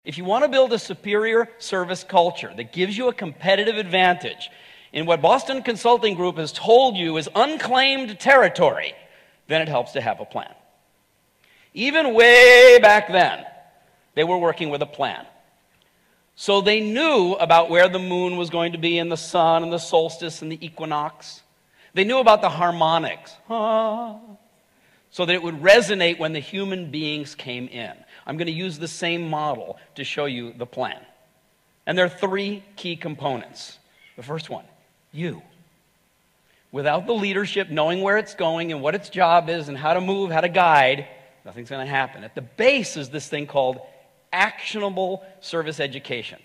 If you want to build a superior service culture that gives you a competitive advantage in what Boston Consulting Group has told you is unclaimed territory, then it helps to have a plan. Even way back then, they were working with a plan. So they knew about where the moon was going to be and the sun and the solstice and the equinox. They knew about the harmonics, so that it would resonate when the human beings came in. I'm going to use the same model to show you the plan. And there are three key components. The first one, you. Without the leadership knowing where it's going and what its job is and how to move, how to guide, nothing's going to happen. At the base is this thing called actionable service education.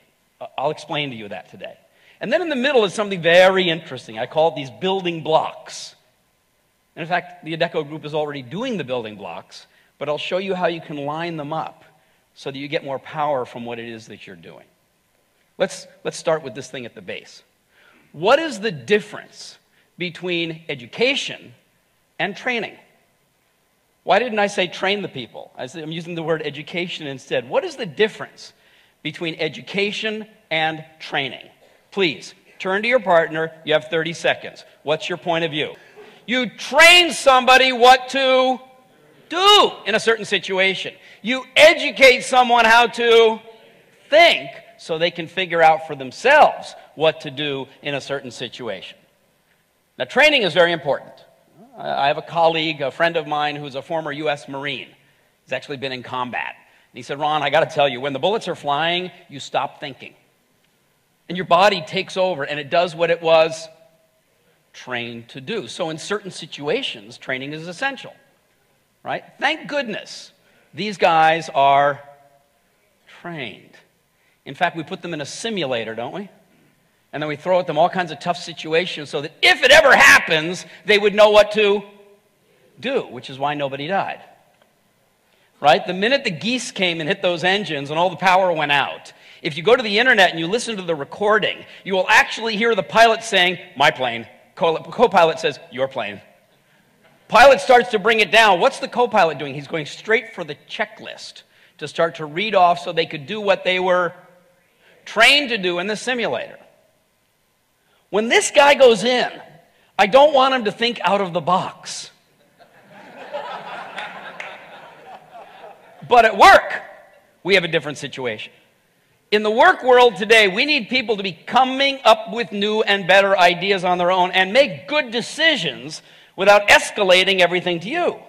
I'll explain to you that today. And then in the middle is something very interesting. I call it these building blocks. And in fact, the Adecco Group is already doing the building blocks, but I'll show you how you can line them up so that you get more power from what it is that you're doing. Let's start with this thing at the base. What is the difference between education and training? Why didn't I say train the people? I'm using the word education instead. What is the difference between education and training? Please, turn to your partner. You have 30 seconds. What's your point of view? You train somebody what to do in a certain situation. You educate someone how to think so they can figure out for themselves what to do in a certain situation. Now, training is very important. I have a colleague, a friend of mine, who's a former U.S. Marine. He's actually been in combat. And he said, Ron, I got to tell you, when the bullets are flying, you stop thinking. And your body takes over, and it does what it was trained to do. So in certain situations, training is essential, right? Thank goodness these guys are trained. In fact, we put them in a simulator, don't we? And then we throw at them all kinds of tough situations so that if it ever happens, they would know what to do, which is why nobody died. Right? The minute the geese came and hit those engines and all the power went out, if you go to the internet and you listen to the recording, you will actually hear the pilot saying, my plane. Co-pilot says, your plane. Pilot starts to bring it down. What's the co-pilot doing? He's going straight for the checklist to start to read off so they could do what they were trained to do in the simulator. When this guy goes in, I don't want him to think out of the box. But at work, we have a different situation. In the work world today, we need people to be coming up with new and better ideas on their own and make good decisions without escalating everything to you.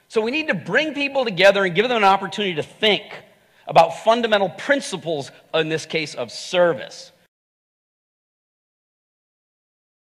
So we need to bring people together and give them an opportunity to think about fundamental principles, in this case, of service.